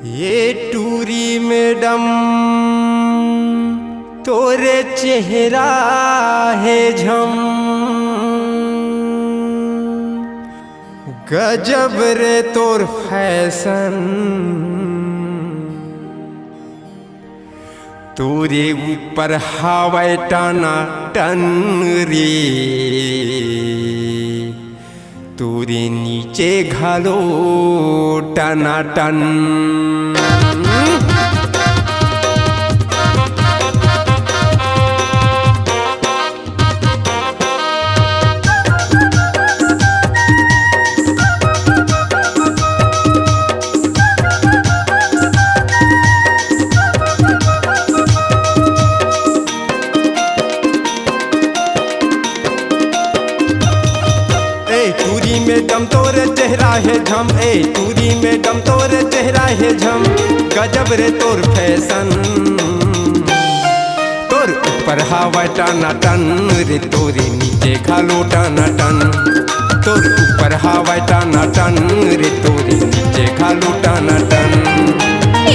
ये टूरी मैडम तोरे चेहरा है झम, गजब रे तोर फैशन, तोरे ऊपर हवाई टाना टन रे, तोरे नीचे घालो टना टन। टूरी में दम तोरे चेहरा है झम, ए टूरी में दम तोरे चेहरा है झम, गजब रे तोर फैशन, तोर ऊपर हवा टाना टन रे, तोरे नीचे घालो टाना टन, तोर ऊपर हवा टाना टन रे, तोरे नीचे घालो टाना टन।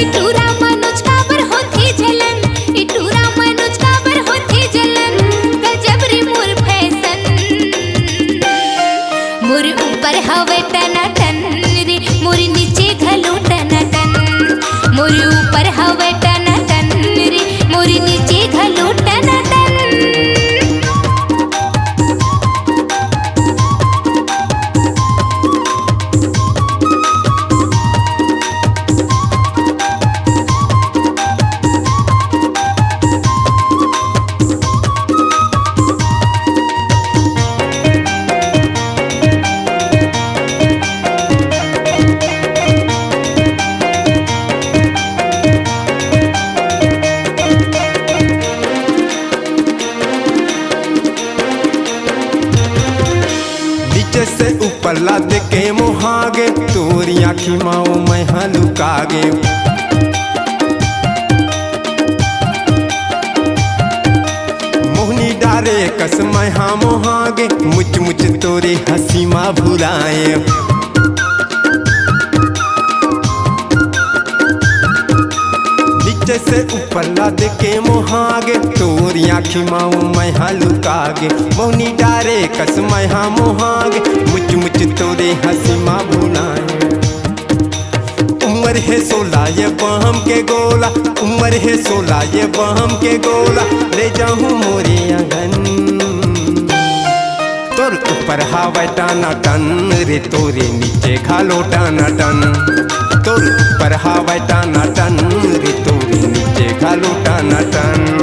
इटूरा मनोज काबर होती झलन, इटूरा मनोज काबर होती झलन, गजब रे मोर फैशन, मोर ऊपर हवे टना टन रे, मोर नीचे घलो टना टन, मोर ऊपर हवे टना टन रे, मोर नीचे घलो टना टन। से ऊपर लाद के मुहागे, तोरी आँखी माओ मैं हलुकागे, मोहनी डारे कस मैं हाँ मुहागे, मुच मुच तोरे हंसी माँ भुलाए, नीचे से ऊपर लाद के मुहागे, तोरी आँखी माओ मैं हलुकागे, मोहनी डारे कस मैं हाँ मुहागे, मुच मुच तोरे हंसी माँ भुलाए। उम्र है 16 ये बहम के गोला, उम्र है 16 ये बहम के गोला, ले जाऊँ मोरे आंगन, तोर ऊपर हवा टाना टन रे, तोरे नीचे घालो टाना टन, तोर ऊपर हवा टाना टन रे, तोरे नीचे घालो टाना टन।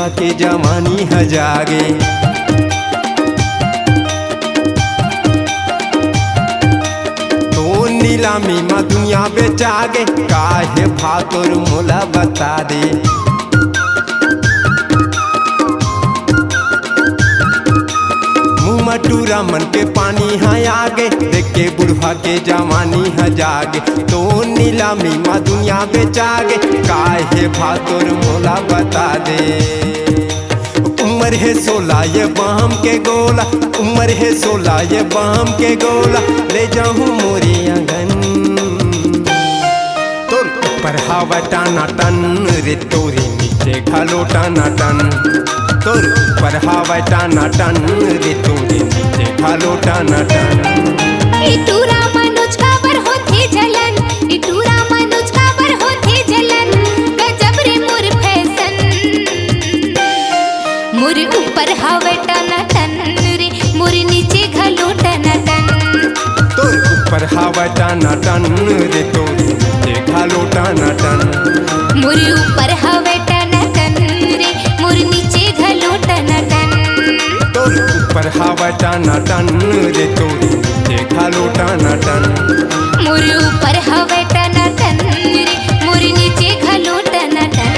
बुढ़वा के जवानी ह जागे। तो नीलामी में दुनिया बेचागे, काहे भाव तोर मोला बता दे। मटूरा मन के पानी है आगे, देख के बुढ़वा के जवानी है जागे। तो नीलामी में दुनिया बेचागे, काहे भाव तोर मोला बता दे। उम्र है 16 ये बाम के गोला, उम्र है 16 ये बाम के गोला, ले जाऊं मोरे आंगन। तोर ऊपर हवा टाना टन रे, तोरे नीचे घालो टाना टन। तोर ऊपर हवा टाना टन रे, तोरे नीचे घालो टाना टन। इटूरा मनोज काबर होथे जलन, इटूरा मनोज काबर होथे जलन, गजब रे मोर फैशन। मोर ऊपर हवा टाना टन रे, मोर नीचे घालो टाना टन। तोर ऊपर हवा टाना टन रे, तोरे नीचे घालो टाना टन। मोर ऊपर हवा टाना टन रे, मोर नीचे घालो टाना टन। तोर ऊपर हवा टाना टन रे, तोरे नीचे घालो टाना टन। मोर ऊपर हवा टाना टन रे, मोर नीचे घालो टाना टन।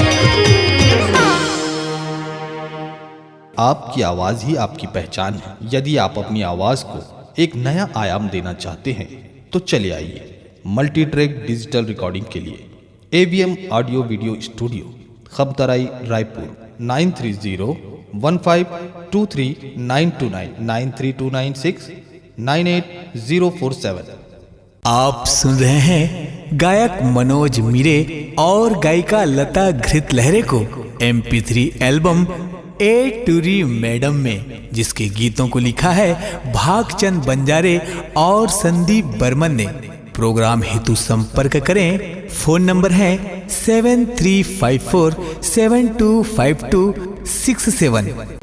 आपकी आवाज़ ही आपकी पहचान है। यदि आप अपनी आवाज़ को एक नया आयाम देना चाहते हैं तो चले आइए मल्टी ट्रैक डिजिटल रिकॉर्डिंग के लिए AVM audio video studio, Khabtarai, Raipur 9301523929 9329698047। आप सुन रहे हैं गायक मनोज मीरे और गायिका लता घृतलहरे को MP3 एल्बम ए टूरी मैडम में, जिसके गीतों को लिखा है भागचंद बंजारे और संदीप बर्मन ने। प्रोग्राम हेतु संपर्क करें। फोन नंबर है 7354725267।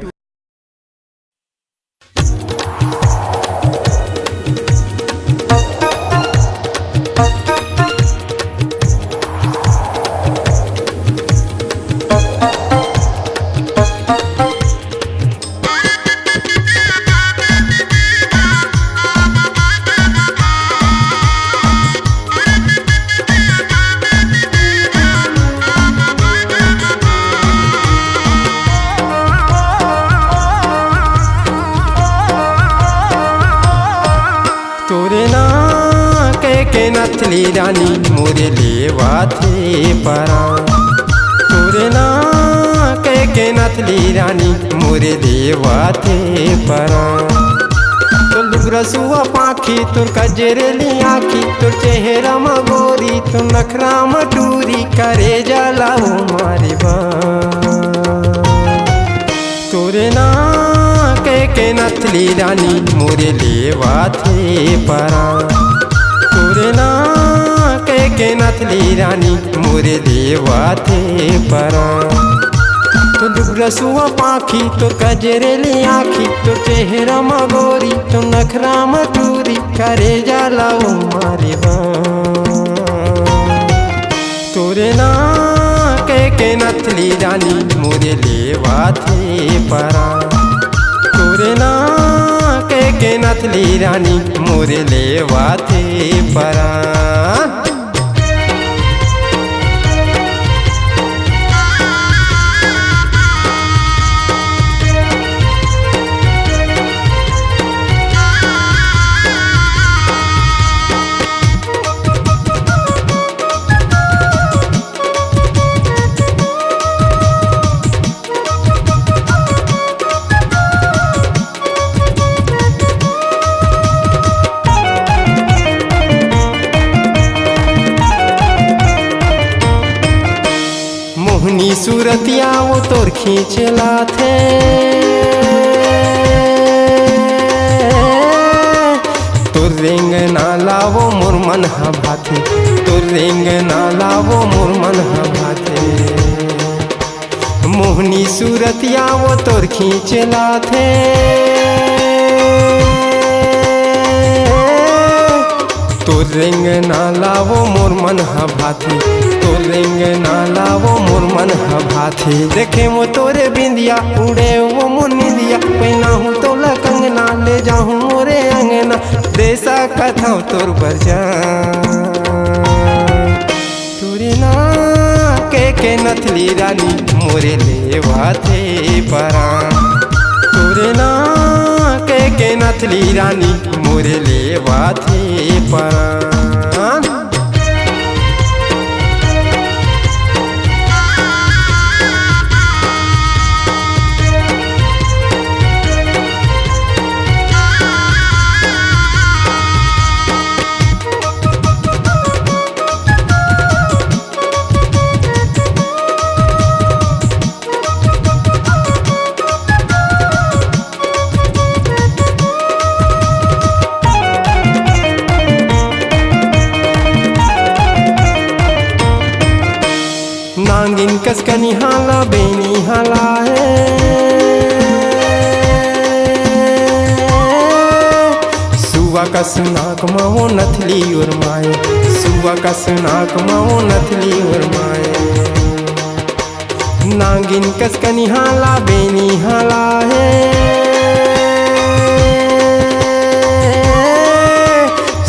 नथली रानी मोरे लेवा थे परा। तोरे ना के नथली रानी मोरे लेवा थे परा। तो लुगरसुआ पाखी तोर कजरेली आखी, तोर चेहरा मगोरी तो नखरा मटूरी, करे जाला हो मारे बा। तोरे ना के नथली रानी मोरे लेवा थे परा। तोरे ना के नथली रानी मोरे लेवा थे परा। तो लुगरसुआ पाखी तो कजरेली आखी, तो चेहरा मगोरी तो नखरा मटूरी, करे जाला ओ मारे बा। तोरे ना के नथली रानी मोरे लेवा थे परा। तोरे ना के नथली रानी मोरे लेवा थे परा। मोहनी सूरतिया वो तोर खींचला थे। तोर रेंग नाला वो मोर मन हा भाथे, तोर रेंग नाला वो मोर मन हा भाथे। मोहनी सूरतिया वो तोर खींचला थे। तोर रेंग नाला वो मोर मन हा भाथे, तोर रेंग नाला वो मोर मन भाथे देखे वो तोरे बिंदिया उड़े वो मोर निंदिया पैना हूँ तो कंगना ले जाऊँ मोरे अंगना देसा कथा तोर बरजा तोरे ना के नथली रानी मोरे लेवा थे परा तोरे ना के नथली रानी मोरे लेवा थे परा नांगिन कसकनी हाला बेनी हाला है सुवा कस नाक माओ नथली और माए सुवा कस नाक माओ नथली और माए नांगिन कसकनी हाला बेनी हाला है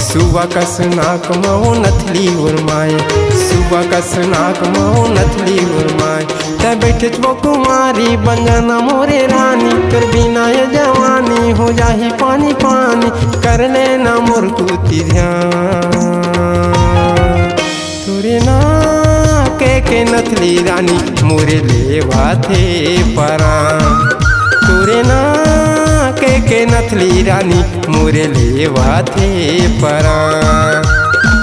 सुवा कस नाक माओ नथली और माए सुवा कस नाक माओ नथली उर्माए ते बैठे वो कुमारी बन जाना मोरे रानी कर बिना ये जवानी हो जाही पानी पानी कर लेना मोर कुती ध्यान तोरे ना के नथली रानी मोरे लेवा थे परा तोरे ना के नथली रानी मोरे लेवा थे परा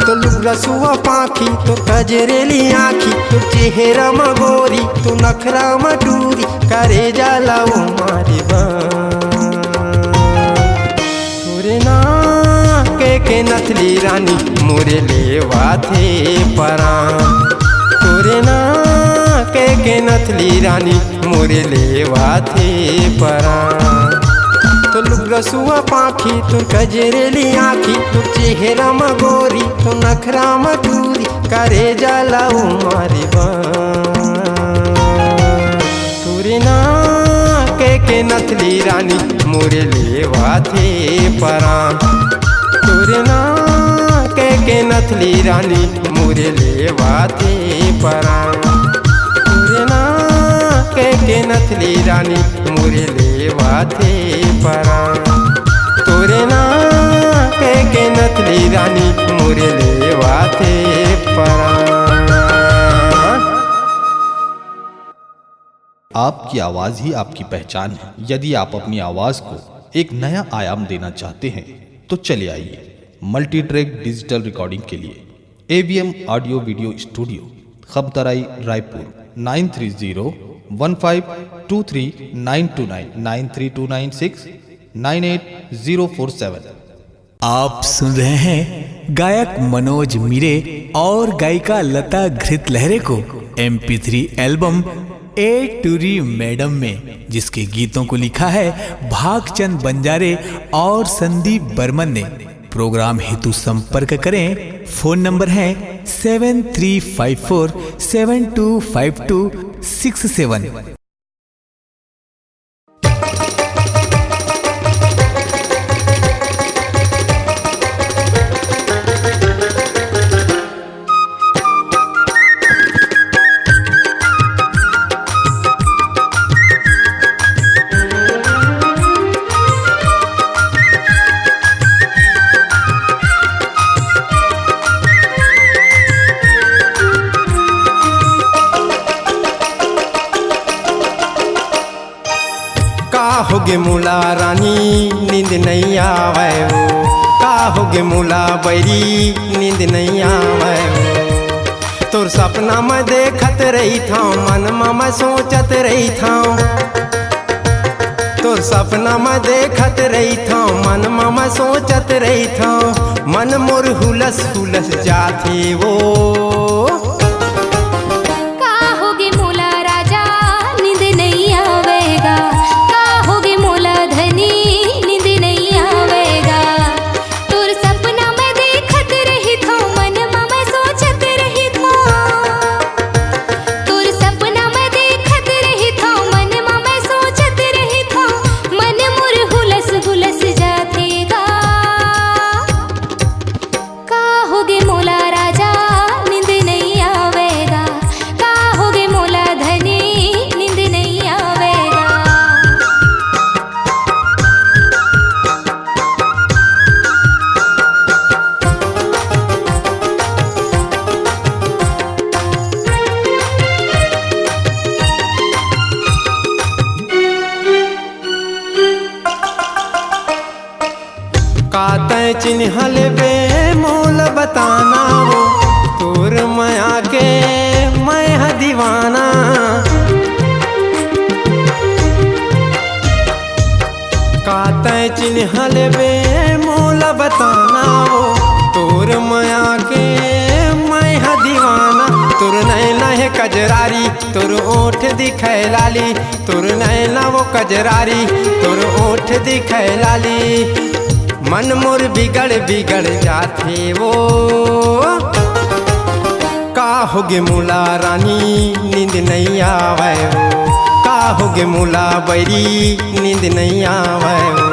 तो रसुआ पाखी तो कजरेली आखी तो चेहरा मगोरी तो नखरा मटूरी करे जाला वो मारी तोरे ना के नथली रानी मोरे लेवा थे परा तोरे ना के नथली रानी मोरे लेवा थे परा तो रसुआ पाखी तो कजरेली आखी तो चेहरा मगोरी तो नखरा मटूरी करे जाला मारी तोरे ना के नथली रानी मोरे लेवा थे परा तोरे ना के नथली रानी मोरे लेवा थे परा तोरे ना के नथली रानी मोरे लेवा थे परा तोरे ना के नथली रानी मोरे लेवा थे परा। आपकी आवाज़ ही आपकी पहचान है। यदि आप अपनी आवाज़ को एक नया आयाम देना चाहते हैं तो चले आइए मल्टी ट्रैक डिजिटल रिकॉर्डिंग के लिए AVM audio video studio Khabtarai Raipur 9309252392993296980447। आप सुन रहे हैं गायक मनोज मीरे और गायिका लता घृत लहरे को MP3 एल्बम ए टूरी मैडम में, जिसके गीतों को लिखा है भागचंद बंजारे और संदीप बर्मन ने। प्रोग्राम हेतु संपर्क करें। फोन नंबर है 7354725267। होगे मुला रानी नींद नहीं आवे हो, का होगे मुला बैरी नींद नहीं आवे हो। तोर सपना में देखत रही था, मन में सोचत रही था। तोर सपना में देखत रही था, मन में सोचत रही था। मन मोर हुलस हुलस जाते वो। चिन्ह लेबे मोल बताना वो तोर माया के मैं है दीवाना। काते चिन्ह लेबे मोल बताना वो तोर माया के मैं है दीवाना। तोर नैना है कजरारी तोर ओठ दिखे लाली, तोर नैना वो कजरारी तोर ओठ दिखे लाली। मन मोर बिगड़ बिगड़ जाते वो का होगे मुला रानी नींद नहीं आवे हो, का होगे मुला बैरी नींद नहीं आवे हो।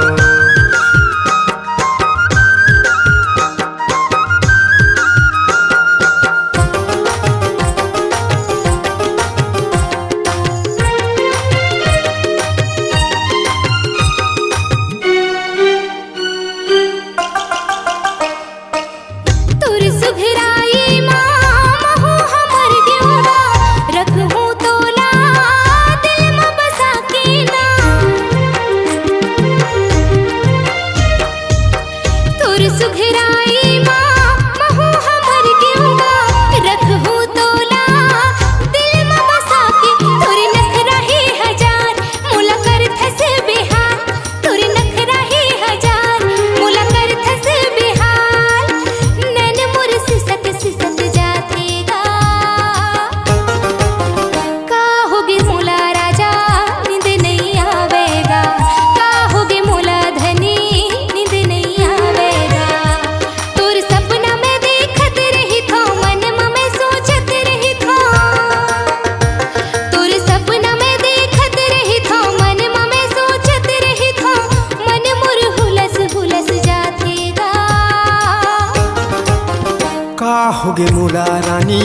होगे मुला रानी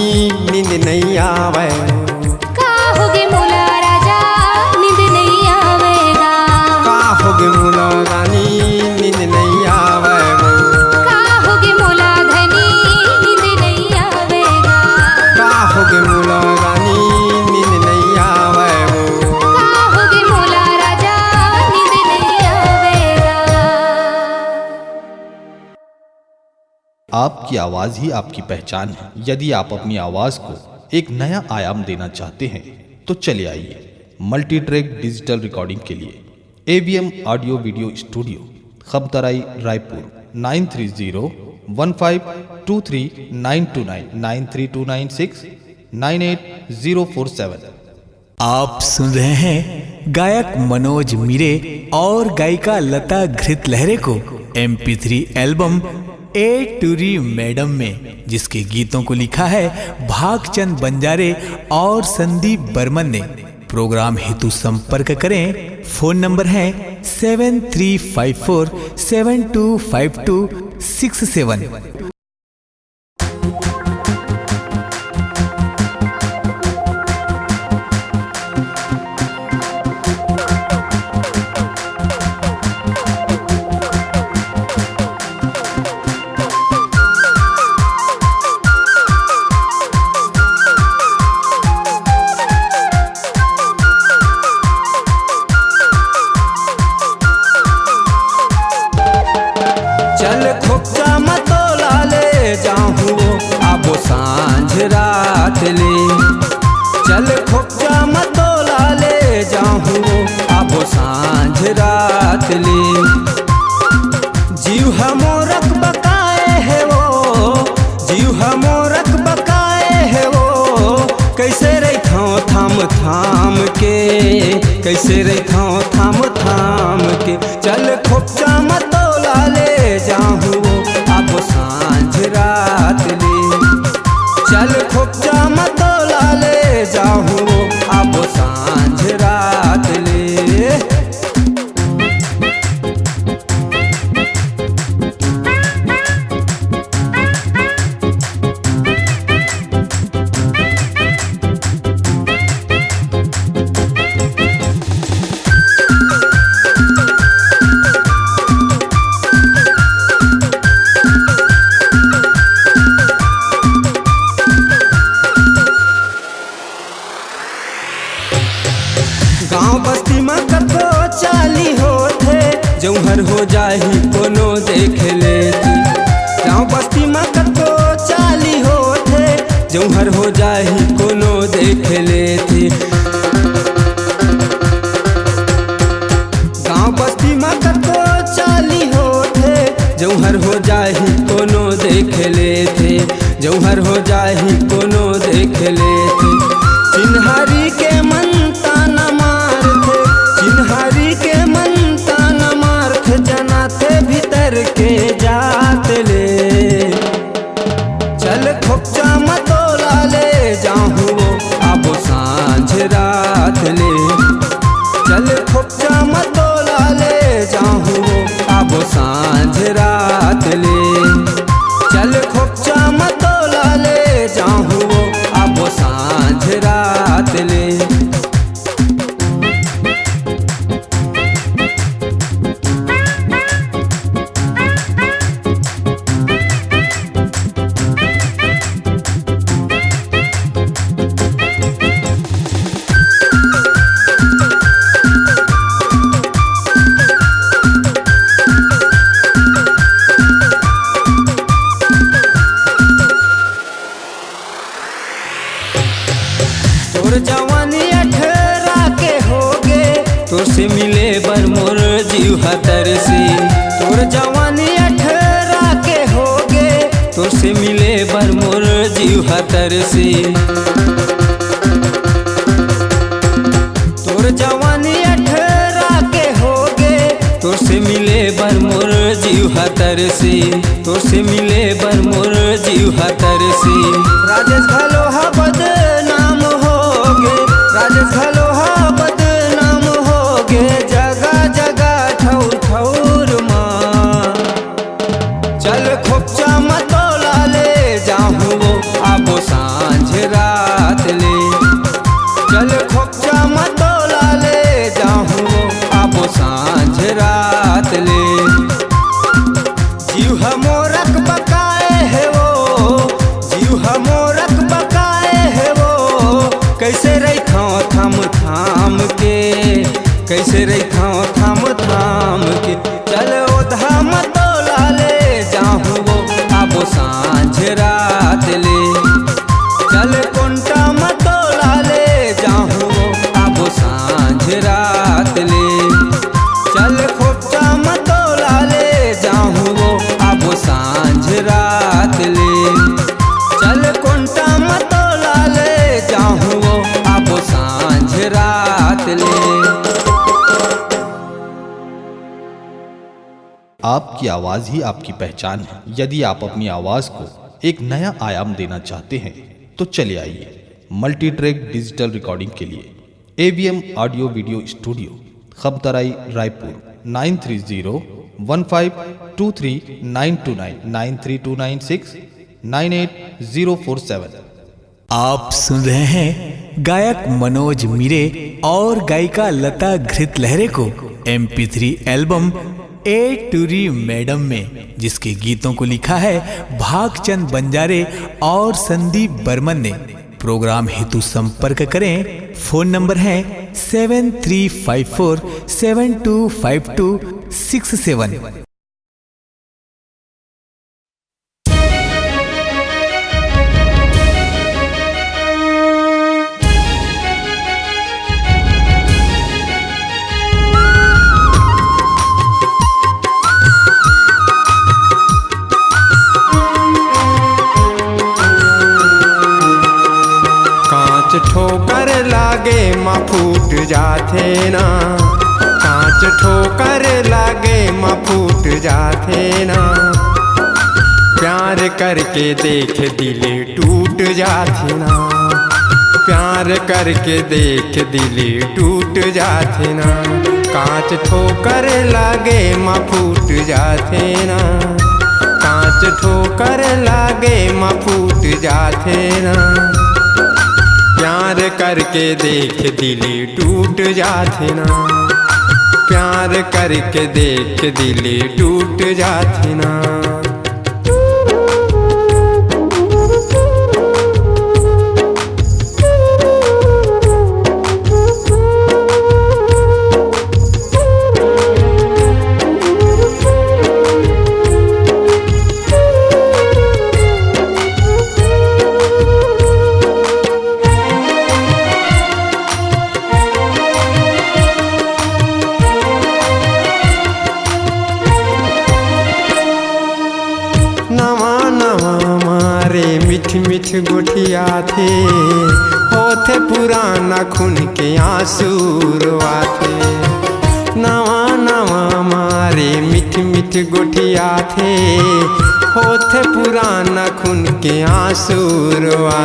नींद नहीं आवे, का होगे मुला राजा नींद नहीं आवेगा, का होगे मुला रानी नींद नहीं आवे, का होगे मुला धनी नींद नहीं आवेगा, का होगे मुला रानी नींद नहीं आवे, का होगे मुला राजा नींद नहीं आवेगा। आपकी आवाज़ ही आपकी पहचान है। यदि आप अपनी आवाज़ को एक नया आयाम देना चाहते हैं तो चले आइए मल्टी ट्रैक डिजिटल रिकॉर्डिंग के लिए AVM audio video studio, Khabtarai, Raipur 9301523929 9329698047। आप सुन रहे हैं गायक मनोज मीरे और गायिका लता घृत लहरे को MP3 एल्बम ए टूरी मैडम में, जिसके गीतों को लिखा है भागचंद बंजारे और संदीप बर्मन ने। प्रोग्राम हेतु संपर्क करें। फोन नंबर है 7354725267। रात ले चल खोजा मतोला ले जाऊँ अब सांझ रात ले। जीव हमोरक बकाए है वो, जीव हमोरक बकाए है वो, कैसे रही थाम थाम के, कैसे रही थाम थाम के। चल खोजा मतोला ले जाऊँ अब सांझ रात ले, चल खोजा मतोला ले जाऊँ अब सांझ रात ले। गाँव बस्ती में कतो चाली होते, जौहर हो जाही कोनो देख लेती। गाँव बस्ती में कतो चाली होते, जौहर हो जाही कोनो देख लेती। गाँव बस्ती में कतो चाली होते, जौहर हो जाही कोनो देख लेते। जौहर हो जाही कोनो देख लेते। चिन्हारी के मन ताना मारते, चिन्हारी के मन ताना मारते, जनाते भीतर के जात ले। चल खोपचा मतोला ले जाहूँ अब सांझ रात ले। चल खोपचा मतोला ले जाहूँ अब सांझ रात ले। चल खोपचा मतोला ले जाहूँ अब सांझ रात ले। तोर जवानी 18 के होगे, तोर से मिले बर मोर जीव हतर से। तोर जवानी 18 के होगे, तोर से मिले बर मोर जीव हतर से। तोर जवानी 18 के होगे, तोर से मिले बर मोर जीव हतर से। तोर से मिले बर मोर जीव हतर से। राजेश घलोहा बदनाम होगे, राजेश घलोहा बदनाम होगे, जगह जगह ठौर ठौर माँ। चल खोपचा मतोला ले जाहूँ अब सांझ रात ले। चल खोपचा मतोला ले जाहूँ अब सांझ रात ले। जीव हमोरक बकाए है वो, जीव हमोरक बकाए है वो। कैसे रखा थाम थाम के, कैसे रखा थाम थाम के। चल ओधा मतोला ले जाहूँ अब सांझ रात ले। चल कोंटा मतोला ले जाहूँ अब सांझ रात ले। चल खोपचा मतोला ले जाहूँ अब सांझ रात ले। चल कोंटा मतोला ले जाहूँ अब सांझ रात ले। आपकी आवाज़ ही आपकी पहचान है। यदि आप अपनी आवाज़ को एक नया आयाम देना चाहते हैं तो चले आइए मल्टी ट्रैक डिजिटल रिकॉर्डिंग के लिए AVM audio video studio, Khabtarai, Raipur 9301523929 93296 98047। आप सुन रहे हैं गायक मनोज मीरे और गायिका लता घृत लहरे को MP3 एल्बम ए टूरी मैडम में, जिसके गीतों को लिखा है भागचंद बंजारे और संदीप बर्मन ने। प्रोग्राम हेतु संपर्क करें। फोन नंबर है 7354725267। ठोकर लागे माँ फूट जाथे ना, कांच ठोकर लागे माँ फूट जाथे ना। प्यार करके देख दिल टूट जाथे ना, प्यार करके देख दिल टूट जाथे ना। कांच ठोकर लागे माँ फूट जाथे ना, कांच ठोकर लागे माँ फूट जाथे ना। प्यार करके देख दिल टूट जाथे ना, प्यार करके देख दिल टूट जाथे ना। मिठ गोठिया थे, होथे पुराना खून के आंसुरवा थे। नवा नवा मारे मिठ मिठ गोठिया थे, होथे पुराना खून के आंसुरवा।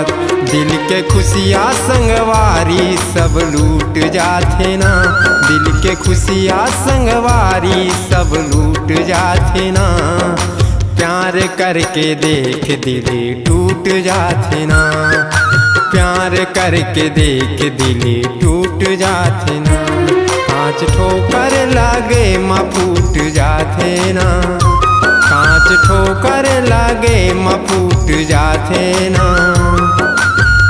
दिल के खुशियाँ संगवारी सब लूट जाते ना, दिल के खुशियाँ संगवारी सब लूट जाते ना। प्यार करके देख दिल टूट जाते ना, प्यार करके देख दिल टूट जाते ना। कांच ठोकर लागे माँ फूट जाते ना, कांच ठोकर लागे माँ फूट जाते ना।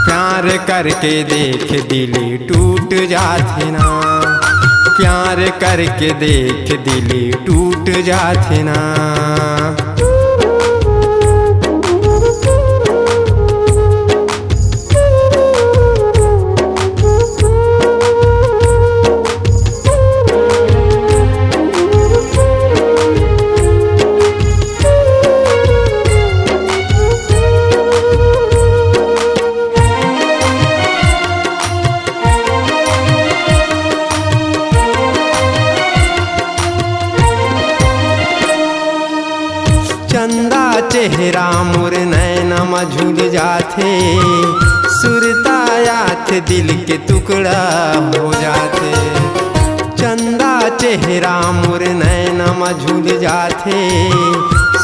प्यार करके देख दिल टूट जाते ना, प्यार करके देख दिल टूट जाते ना। चंदा चेहरा मोर नैना में झूल जाते, सुरतायात दिल के टुकड़ा हो जाते। चंदा चेहरा मोर नैना में झूल जाते,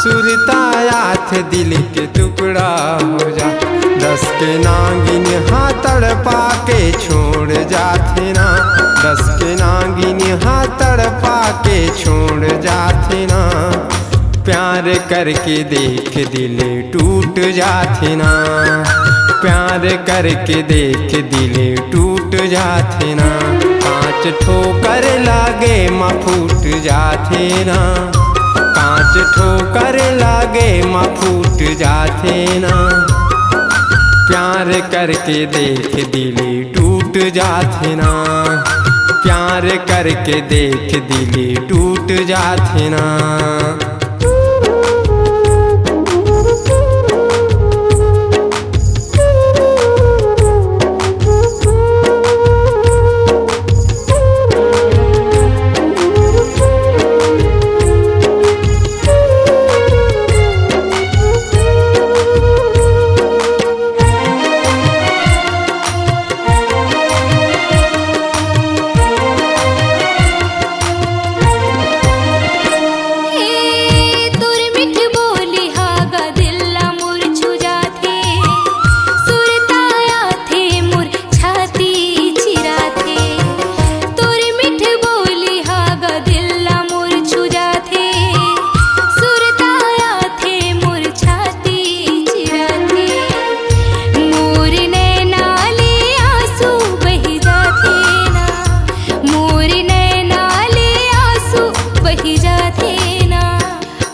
सुरतायात दिल के टुकड़ा हो जाते। दस के नागिन हाँ तड़पा के छोड़ जाते ना, दस के नागिन हाँ तड़पा के छोड़ जाते ना। प्यार करके देख दिल टूट जाते ना, प्यार करके देख दिल टूट जाते ना। कांच ठोकर लागे माँ फूट जाते ना, कांच ठोकर लागे माँ फूट जाते ना। प्यार करके देख दिल टूट जाते ना, प्यार करके देख दिल टूट जाते ना।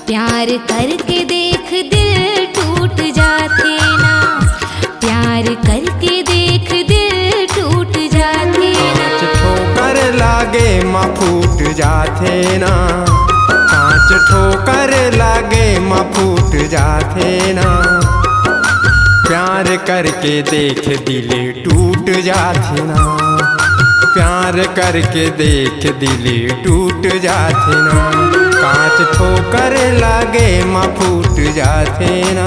प्यार करके देख दिल टूट जाते ना, प्यार करके देख दिल टूट जाते ना। कांच ठोकर लागे माँ फूट जाते ना, कांच ठोकर लागे माँ फूट जाते ना। प्यार करके देख दिल टूट जाते ना, प्यार करके देख दिल टूट जाते ना। कांच ठोकर लागे माँ फूट जाते ना,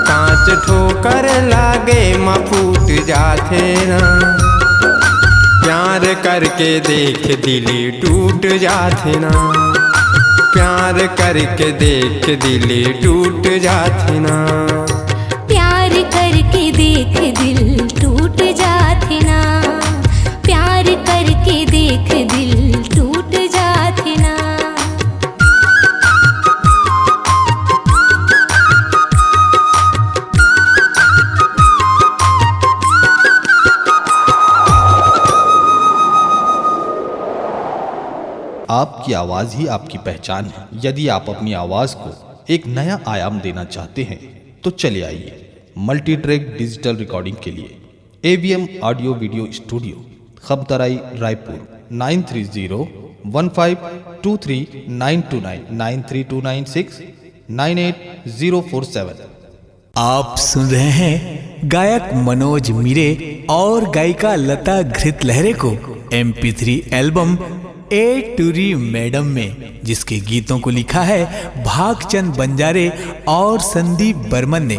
कांच ठोकर लागे माँ फूट जाते ना। प्यार करके देख दिल टूट जाते ना, प्यार करके देख दिल टूट जाते ना। प्यार करके देख दिल टूट जाते ना, प्यार करके देख दिल टूट जाते ना। आपकी आवाज़ ही आपकी पहचान है। यदि आप अपनी आवाज़ को एक नया आयाम देना चाहते हैं तो चले आइए मल्टी ट्रैक डिजिटल रिकॉर्डिंग के लिए AVM audio video studio, Khabtarai, Raipur 9301523929 93296 98047। आप सुन रहे हैं गायक मनोज मीरे और गायिका लता घृत लहरे को MP3 एल्बम ए टूरी मैडम में, जिसके गीतों को लिखा है भागचंद बंजारे और संदीप बर्मन ने।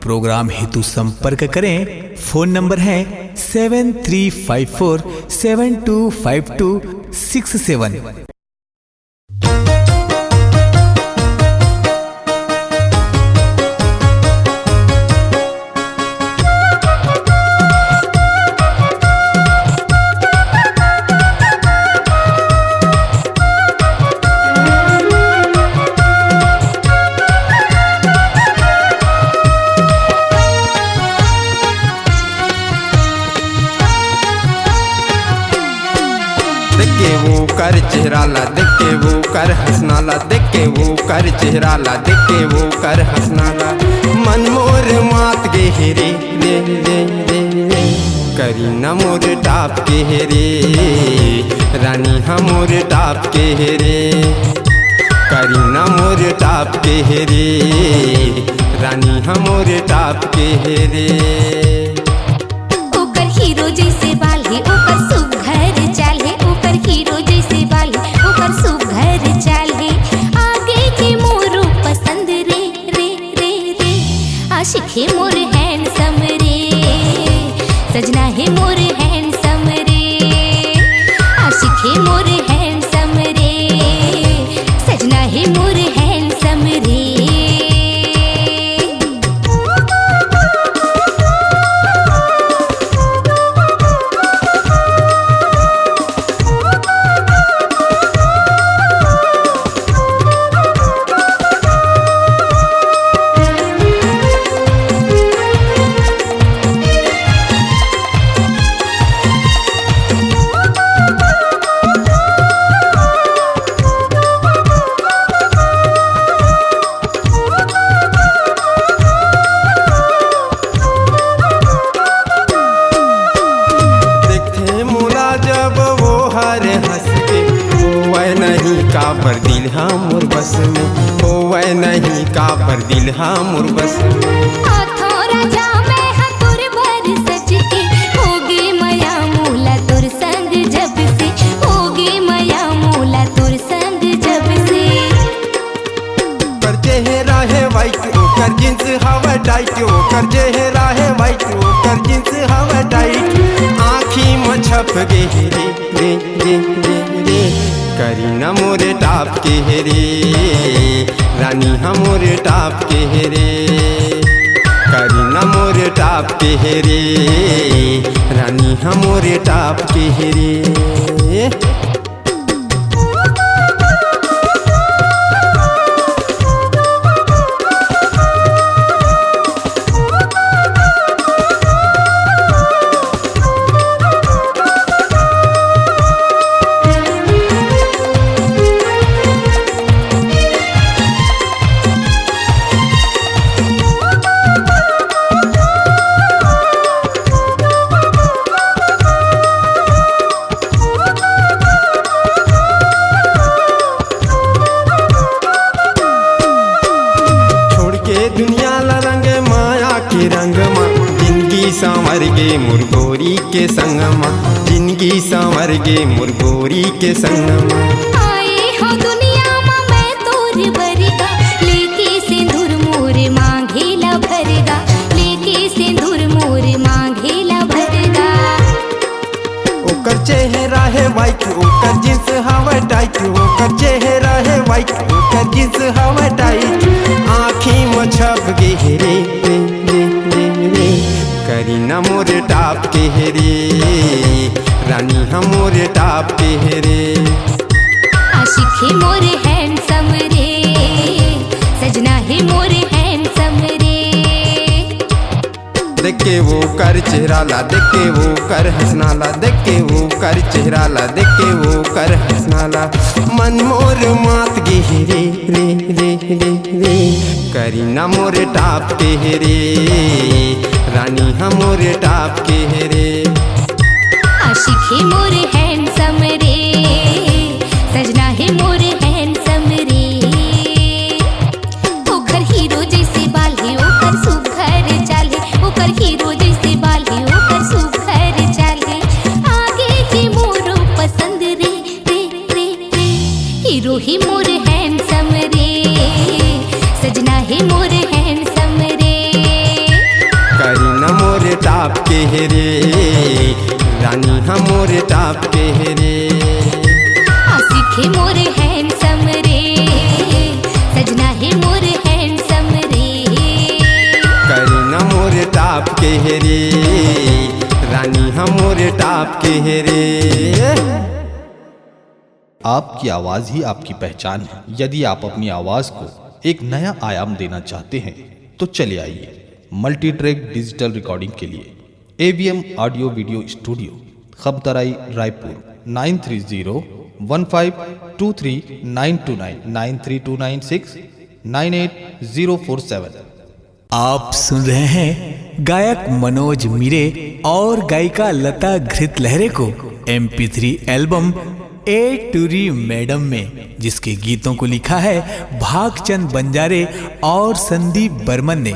प्रोग्राम हेतु संपर्क करें। फोन नंबर है 7354725267। कर चेहरा ला देख के वो कर हंसना ला, देख के वो कर चेहरा ला, देख के वो कर हंसना ला। मन मोर मात गे हेरे रे रे रे रे, करी न मोर टाप के हेरे, रानी हमोर टाप के हेरे, करी न मोर टाप के हेरे, रानी हमोर टाप के हेरे। ओकर हीरो जैसे बाल है, ओकर सुघर चाल है, ओकर हीरो जैसे बाल है, ओकर सुघर चाल है। आगे के मोरू पसंद रे रे रे रे, आशिक है मोर हैंडसम रे, सजना है मोर हैंडसम रे, आशिक है मोर हैंडसम रे, सजना है मोर हैंडसम रे। पर दिल हाँ मोर बस में होवे नहीं, का पर दिल हाँ मोर बस में। हाथों राजा मैं हथुर भर सच के, होगी मया मूला तुर संग जब से, होगी मया मूला तुर संग जब से। कर चेहरा है वाइट ओकर जींस हवा टाइट, ओकर चेहरा है वाइट ओकर जींस हवा टाइट। आँखी में छप गे रे रे रे रे रे, करी न मोरे टाप के हेरे, रानी हमोरे टाप के हेरे, करी न मोरे टाप के हेरे, रानी हमोरे टाप के हेरे। सांवर गे मुरगोरी के संगमा, जिंदगी सांवर गे मुरगोरी के संगमा। आए हो दुनिया में मैं तोर बरगा, लेके सिंदूर मोर मांगेला भरगा, लेके सिंदूर मोर मांगेला भरगा। ओकर चेहरा है वाइट ओकर जींस हवा टाइट, ओकर चेहरा है वाइट ओकर जींस हवा टाइट। आँखी में छप गे हेरे रे रे रे रे, करी न मोरे टाप के हेरे, रानी हमोरे टाप के हेरे। आशिक है मोर हैंडसम रे, सजना है मोर हैंडसम रे। देख के वो कर चेहरा ला, देख के वो कर हंसना ला, देख के वो कर चेहरा ला, देख के वो कर हंसना ला। मन मोर मात गे रे रे रे रे रे, करी न मोरे टाप के हेरे, रानी हमोरे टाप के हेरे। आशिक है मोर हैंडसम रे, सजना है मोर हैंडसम रे। ओकर हीरो जैसे बाल है, ओकर सुघर हीरो ही मोर हैंडसम रे, सजना ही मोर हैंडसम रे। करीना मोर टाप के रे, रानी हम मोर टाप के रे। आशिक ही मोर हैंडसम रे, सजना ही मोर हैंडसम रे। करीना मोर टाप के रे, रानी हम मोर टाप के रे। आपकी आवाज़ ही आपकी पहचान है। यदि आप अपनी आवाज़ को एक नया आयाम देना चाहते हैं तो चले आइए मल्टी ट्रैक डिजिटल रिकॉर्डिंग के लिए AVM audio video studio, Khamtarai, Raipur 9301523929 93296 98047। आप सुन रहे हैं गायक मनोज मीरे और गायिका लता घृत लहरे को MP3 एल्बम ए टूरी मैडम में, जिसके गीतों को लिखा है भागचंद बंजारे और संदीप बर्मन ने।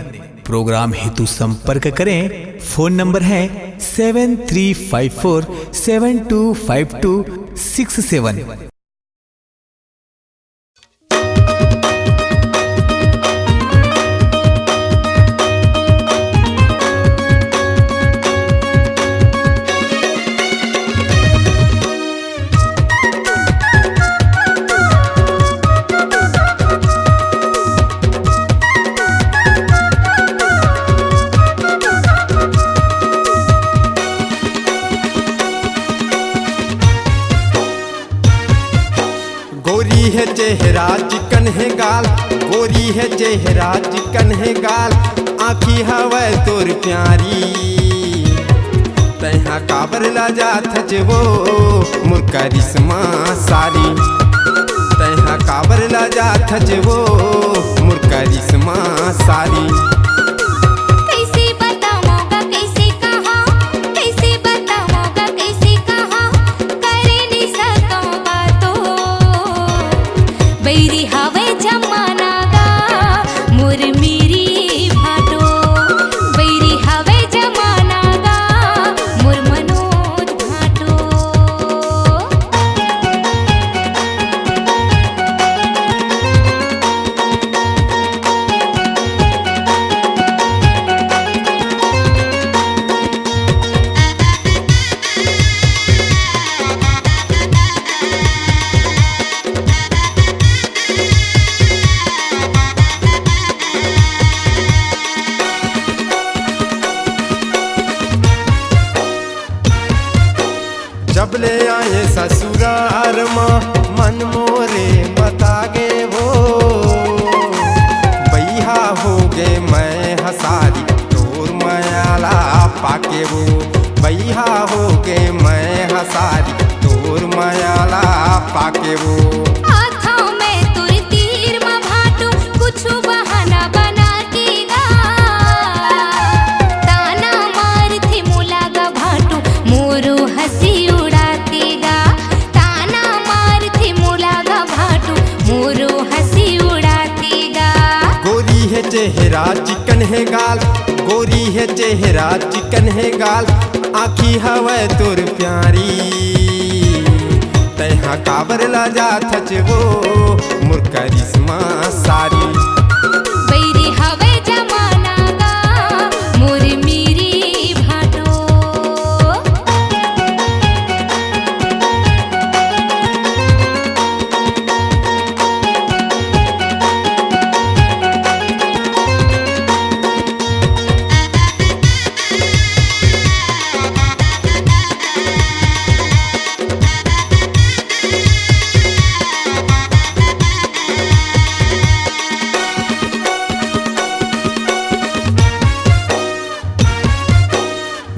प्रोग्राम हेतु संपर्क करें। फोन नंबर है 7354725267। गोरी है चेहरा चिकन है गाल, गोरी है चेहरा चिकन है गाल। आँखी हवै तोर प्यारी, तैहा काबर ला जात वो मोर करिश्मा सारी। तैहा काबर ला जात वो मोर करिश्मा सारी। कैसे बताऊंगा कैसे कहा, कैसे बताऊंगा कैसे कहा, करे नहीं सकूं बातों। बैरी हवे जमाना गा मोर मेरी भाटो, बैरी हवे जमाना गा मोर मनोज भाटो। जब ले आए ससुराल माँ मन मोरे बतागे वो। बैहा हो गए मैं हसारी तोर मयाला पाके वो। बैहा हो गए मैं हसारी तोर मयाला पाके वो। हाथों में तुर तीर में भाटू, कुछ बहाना बना के गा। ताना मार थे मुला गा भाटू, मोरो हंसी उड़ाते गा। ताना मार थे मुला गा भाटू, मोरो हंसी उड़ाते गा। गोरी है चेहरा चिकन है गाल, गोरी है चेहरा चिकन है गाल। आँखी हवै तोर प्यारी, तैहा काबर ला जात वो मोर करिश्मा सारी। बैरी हवे जमाना गा मोर मेरी भाटो।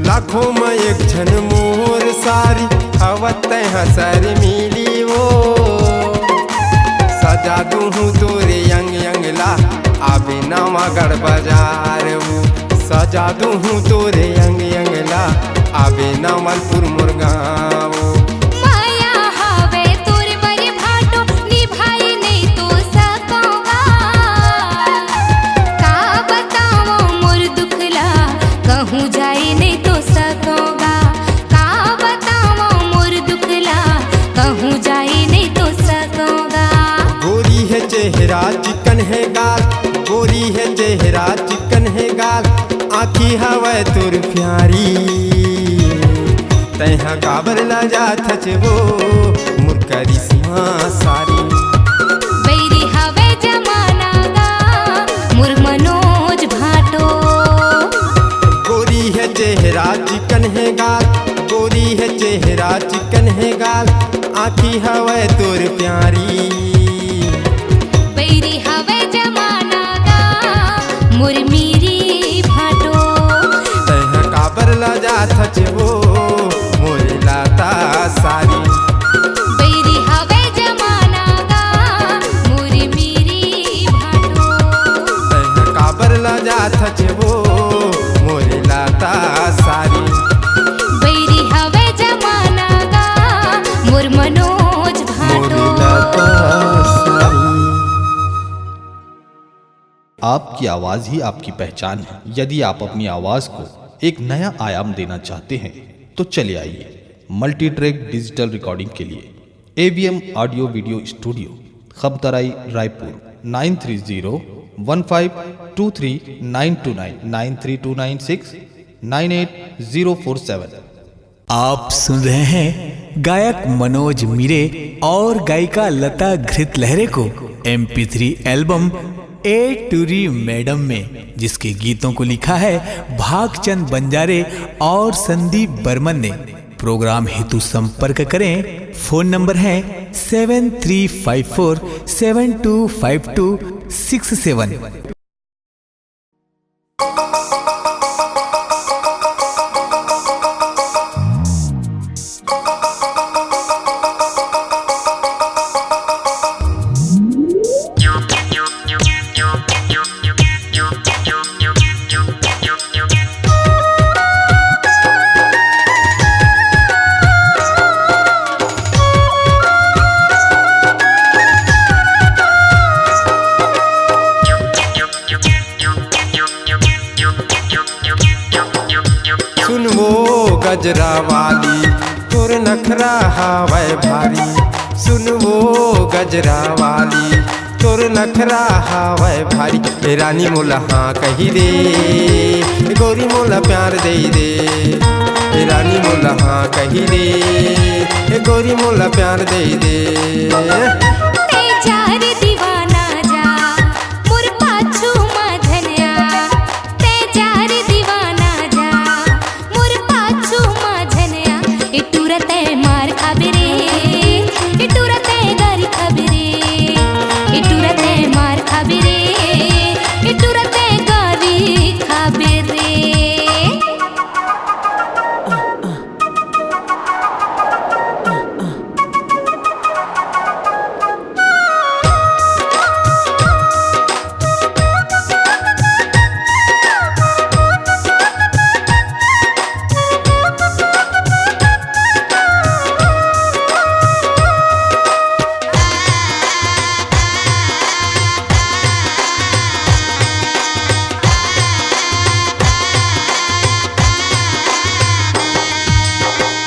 लाखों में एक झन मोर सारी, हवत हसर मिली वो। सजा दूहूँ तोरे यंग यंग ला, आबे नवागढ़ बाजार वो। सजा दूहूँ तोरे यंग यंग ला, आबे नवलपुर मुरगांव। माया हवे तोर बरे भाटो, निभाई नहीं तो सकूंगा। का बताऊं मोर दुखला, कहूँ जाई नहीं तो सकूंगा। का बताऊं मोर दुखला, कहूँ जाई नहीं तो सकूंगा। चिकन है गाल, गोरी है चेहरा चिकन है गाल, आँखी हवै तुर प्यारी, तैहा काबर ला जात वो मोर करिश्मा सारी। बैरी हवे जमाना गा मोर मनोज भाटो, गोरी है चेहरा चिकन है गाल, गोरी है चेहरा चिकन है गाल, आँखी हवै तुर प्यारी, बैरी हवे जमाना गा मोर मीरी भाटो, तैहा काबर ला जात वो मोर लाता सारी। बैरी हवे जमाना गा मोर मीरी भाटो, तैहा काबर ला जात वो मोर लाता सारी। बैरी हवे जमाना गा मोर मनोज भाटो। आपकी आवाज ही आपकी पहचान है। यदि आप अपनी आवाज को एक नया आयाम देना चाहते हैं तो चले आइए मल्टी ट्रैक डिजिटल रिकॉर्डिंग के लिए AVM audio video studio, Khamtarai, Raipur 9301523929 9329698047। आप सुन रहे हैं गायक मनोज मीरे और गायिका लता घृत लहरे को MP3 एल्बम ए टूरी मैडम में, जिसके गीतों को लिखा है भागचंद बंजारे और संदीप बर्मन ने। प्रोग्राम हेतु संपर्क करें। फोन नंबर है 7354725267। सुन वो गजरा वाली तुर नखरा हावै भारी, सुन वो गजरा वाली तुर नखरा हावै भारी, ए रानी मोला हाँ कही दे, गोरी मोला प्यार दे दे, ए रानी मोला हाँ कही दे, गोरी मोला प्यार दे दे। ते जार दीवाना जा मोर पाछू माझन्या, ते जार दीवाना जा मोर पाछू माझन्या, ए टुरते मार खाबे रे, ए टुरते गारी खाबे रे, ए टुरते मार खाबे रे, ए टुरते गारी खाबे रे।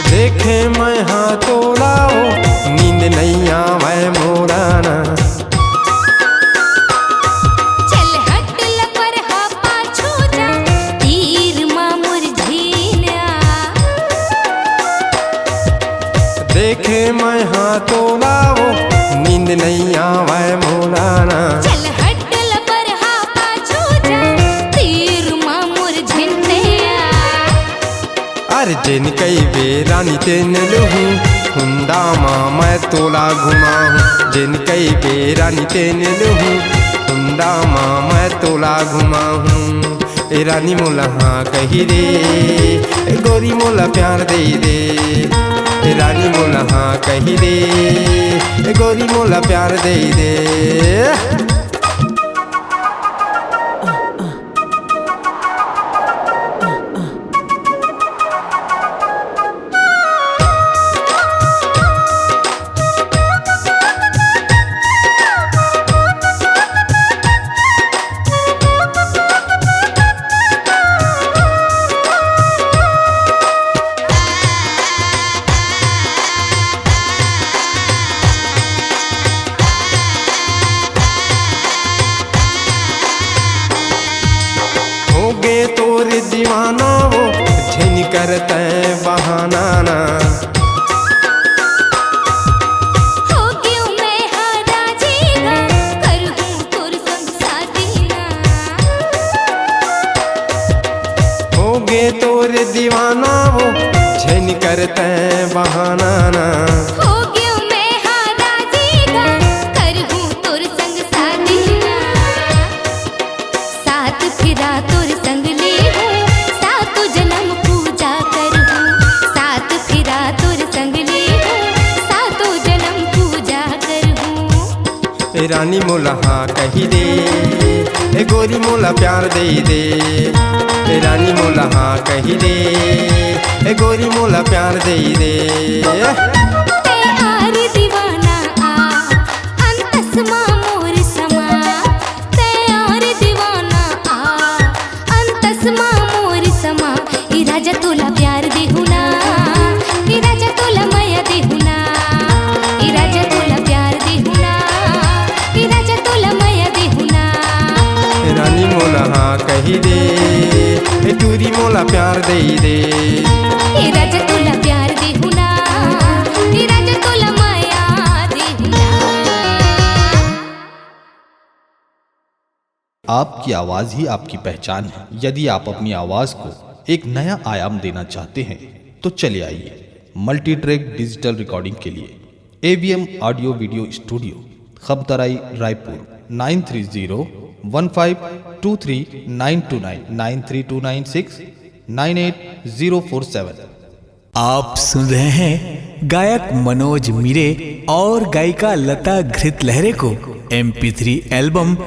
देखे मैं हाँ तोलाओ नींद नहीं आवे मोराना, चल हट लपर हा पाछू जा तीर मामुर झीना, देखे मैं हाँ तोलाओ नींद नहीं आवे मोराना, चल हट लपर हा पाछू जा तीर मामुर झिंया, अरे जिन कई बेरानी तेन लूँ हुंडा माँ मैं तोला घुमाऊँ, जिन कई बेरानी तेन लूँ हुंडा माँ मैं तोला घुमाऊँ, ए रानी मोला हाँ कही दे, ए गोरी मोला प्यार दे दे, ए रानी मोला हाँ कही दे, ए गोरी मोला प्यार दे दे। दीवाना वो झिन करते बहाना ना। हो गयो मैं हारा जीगा करहूं तोर संग शादी ना। हो गे तोर दीवाना वो झिन करते बहाना ना। हो गयो मैं हारा जीगा करहूं तोर संग शादी ना। साथ फिरा तोर संग ले हूं सातों जन्म पूजा करहूं। साथ फिरा तोर संग ले हूं सातों जन्म पूजा करहूं। ए रानी मोला हाँ कही दे, ए गोरी मोला प्यार दे दे। ए रानी मोला हाँ कही दे, ए गोरी मोला प्यार दे दे। ते आर दीवाना आ अंतस्मा मोर समा। ते आर दीवाना आ अंतस्मा मोर समा। ई राजा तोला प्यार देहुना, ई राजा तोला माया देहुना। ई राजा तोला प्यार देहुना, ई राजा तोला माया देहुना। ए रानी मोला हाँ कही दे, ए दूरी मोला प्यार दे दे। ई राजा तोला प्यार देहुना, ई राजा तोला माया देहुना। आपकी आवाज़ ही आपकी पहचान है। यदि आप अपनी आवाज़ को एक नया आयाम देना चाहते हैं तो चले आइए मल्टी ट्रैक डिजिटल रिकॉर्डिंग के लिए AVM audio video studio, Khabtarai, Raipur 9301523929 93296 98047। आप सुन रहे हैं गायक मनोज मीरे और गायिका लता घृत लहरे को MP3 एल्बम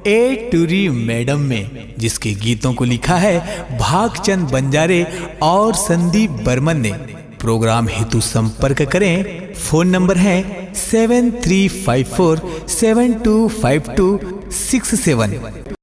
ए टूरी मैडम में, जिसके गीतों को लिखा है भागचंद बंजारे और संदीप बर्मन ने। प्रोग्राम हेतु संपर्क करें। फोन नंबर है 7354 725267।